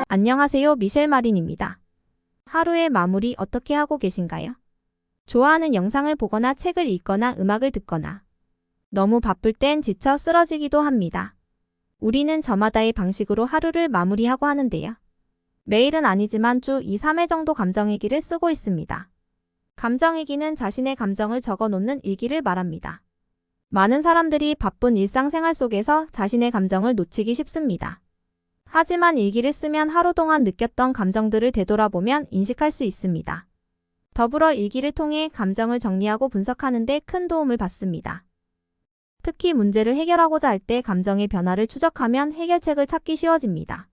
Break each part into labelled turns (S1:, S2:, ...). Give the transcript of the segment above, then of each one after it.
S1: 안녕하세요, 미셸 마린입니다. 하루의 마무리 어떻게 하고 계신가요? 좋아하는 영상을 보거나 책을 읽거나 음악을 듣거나 너무 바쁠 땐 지쳐 쓰러지기도 합니다. 우리는 저마다의 방식으로 하루를 마무리하고 하는데요. 매일은 아니지만 주 2, 3회 정도 감정일기를 쓰고 있습니다. 감정일기는 자신의 감정을 적어놓는 일기를 말합니다. 많은 사람들이 바쁜 일상생활 속에서 자신의 감정을 놓치기 쉽습니다. 하지만 일기를 쓰면 하루 동안 느꼈던 감정들을 되돌아보면 인식할 수 있습니다. 더불어 일기를 통해 감정을 정리하고 분석하는 데 큰 도움을 받습니다. 특히 문제를 해결하고자 할 때 감정의 변화를 추적하면 해결책을 찾기 쉬워집니다.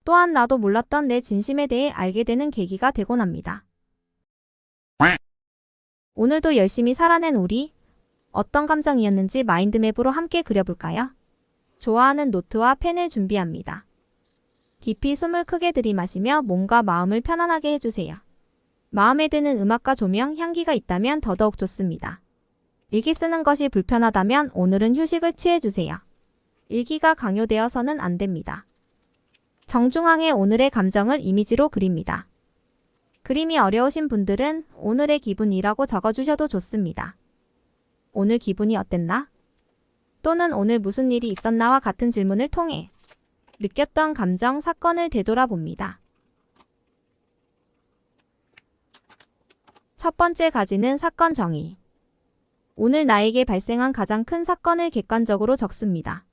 S1: 또한 나도 몰랐던 내 진심에 대해 알게 되는 계기가 되곤 합니다. 오늘도 열심히 살아낸 우리, 어떤 감정이었는지 마인드맵으로 함께 그려볼까요? 좋아하는 노트와 펜을 준비합니다. 깊이 숨을 크게 들이마시며 몸과 마음을 편안하게 해주세요. 마음에 드는 음악과 조명, 향기가 있다면 더더욱 좋습니다. 일기 쓰는 것이 불편하다면 오늘은 휴식을 취해주세요. 일기가 강요되어서는 안 됩니다. 정중앙에 오늘의 감정을 이미지로 그립니다. 그림이 어려우신 분들은 오늘의 기분이라고 적어주셔도 좋습니다. 오늘 기분이 어땠나? 또는 오늘 무슨 일이 있었나와 같은 질문을 통해 느꼈던 감정, 사건을 되돌아봅니다. 첫 번째 가지는 사건 정의. 오늘 나에게 발생한 가장 큰 사건을 객관적으로 적습니다.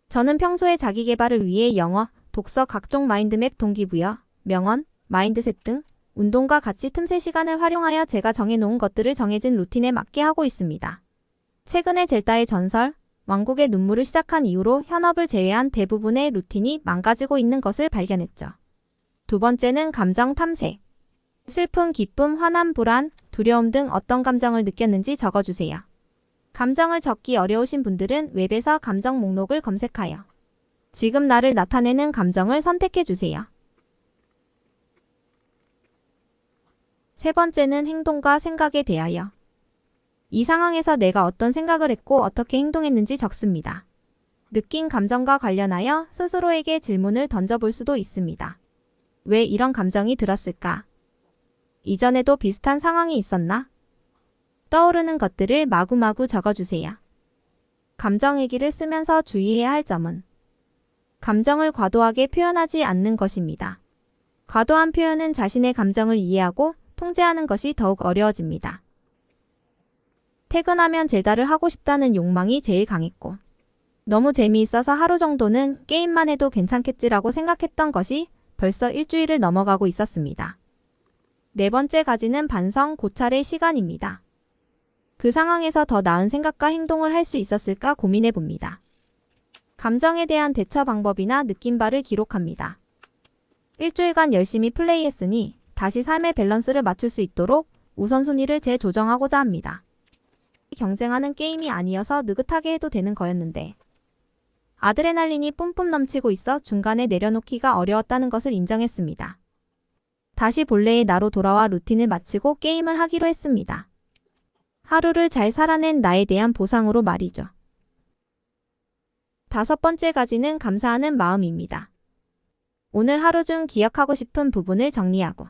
S1: 저는 평소에 자기 개발을 위해 영어, 독서, 각종 마인드맵, 동기부여, 명언, 마인드셋 등 운동과 같이 틈새 시간을 활용하여 제가 정해놓은 것들을 정해진 루틴에 맞게 하고 있습니다. 최근에 젤다의 전설, 왕국의 눈물을 시작한 이후로 현업을 제외한 대부분의 루틴이 망가지고 있는 것을 발견했죠. 두 번째는 감정 탐색. 슬픔, 기쁨, 화남, 불안, 두려움 등 어떤 감정을 느꼈는지 적어주세요. 감정을 적기 어려우신 분들은 웹에서 감정 목록을 검색하여 지금 나를 나타내는 감정을 선택해주세요. 세 번째는 행동과 생각에 대하여. 이 상황에서 내가 어떤 생각을 했고 어떻게 행동했는지 적습니다. 느낀 감정과 관련하여 스스로에게 질문을 던져볼 수도 있습니다. 왜 이런 감정이 들었을까? 이전에도 비슷한 상황이 있었나? 떠오르는 것들을 마구마구 적어주세요. 감정일기를 쓰면서 주의해야 할 점은 감정을 과도하게 표현하지 않는 것입니다. 과도한 표현은 자신의 감정을 이해하고 통제하는 것이 더욱 어려워집니다. 퇴근하면 젤다를 하고 싶다는 욕망이 제일 강했고 너무 재미있어서 하루 정도는 게임만 해도 괜찮겠지라고 생각했던 것이 벌써 일주일을 넘어가고 있었습니다. 네 번째 가지는 반성, 고찰의 시간입니다. 그 상황에서 더 나은 생각과 행동을 할 수 있었을까 고민해 봅니다. 감정에 대한 대처 방법이나 느낀 바를 기록합니다. 일주일간 열심히 플레이했으니 다시 삶의 밸런스를 맞출 수 있도록 우선순위를 재조정하고자 합니다. 경쟁하는 게임이 아니어서 느긋하게 해도 되는 거였는데 아드레날린이 뿜뿜 넘치고 있어 중간에 내려놓기가 어려웠다는 것을 인정했습니다. 다시 본래의 나로 돌아와 루틴을 마치고 게임을 하기로 했습니다. 하루를 잘 살아낸 나에 대한 보상으로 말이죠. 다섯 번째 가지는 감사하는 마음입니다. 오늘 하루 중 기억하고 싶은 부분을 정리하고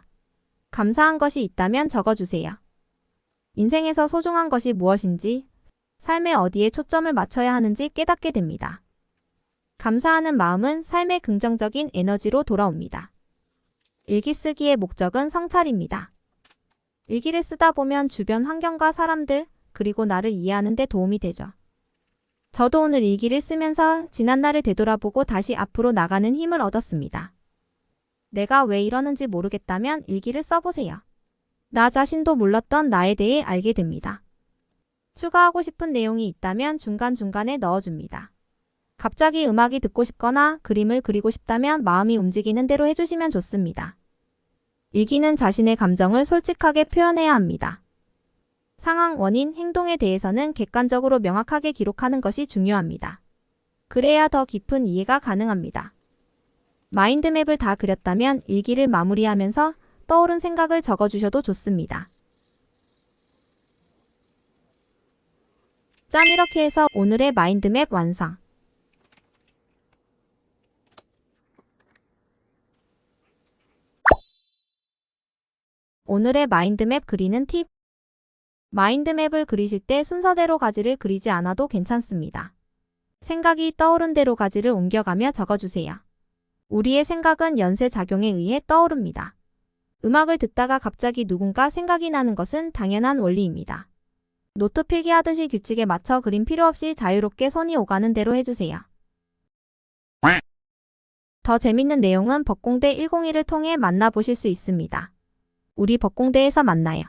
S1: 감사한 것이 있다면 적어주세요. 인생에서 소중한 것이 무엇인지, 삶에 어디에 초점을 맞춰야 하는지 깨닫게 됩니다. 감사하는 마음은 삶의 긍정적인 에너지로 돌아옵니다. 일기 쓰기의 목적은 성찰입니다. 일기를 쓰다 보면 주변 환경과 사람들, 그리고 나를 이해하는 데 도움이 되죠. 저도 오늘 일기를 쓰면서 지난날을 되돌아보고 다시 앞으로 나가는 힘을 얻었습니다. 내가 왜 이러는지 모르겠다면 일기를 써보세요. 나 자신도 몰랐던 나에 대해 알게 됩니다. 추가하고 싶은 내용이 있다면 중간중간에 넣어줍니다. 갑자기 음악이 듣고 싶거나 그림을 그리고 싶다면 마음이 움직이는 대로 해주시면 좋습니다. 일기는 자신의 감정을 솔직하게 표현해야 합니다. 상황, 원인, 행동에 대해서는 객관적으로 명확하게 기록하는 것이 중요합니다. 그래야 더 깊은 이해가 가능합니다. 마인드맵을 다 그렸다면 일기를 마무리하면서 떠오른 생각을 적어주셔도 좋습니다. 짠, 이렇게 해서 오늘의 마인드맵 완성! 오늘의 마인드맵 그리는 팁. 마인드맵을 그리실 때 순서대로 가지를 그리지 않아도 괜찮습니다. 생각이 떠오른 대로 가지를 옮겨가며 적어주세요. 우리의 생각은 연쇄작용에 의해 떠오릅니다. 음악을 듣다가 갑자기 누군가 생각이 나는 것은 당연한 원리입니다. 노트 필기하듯이 규칙에 맞춰 그림 필요 없이 자유롭게 손이 오가는 대로 해주세요. 더 재밌는 내용은 벅공대 101을 통해 만나보실 수 있습니다. 우리 벅공대에서 만나요.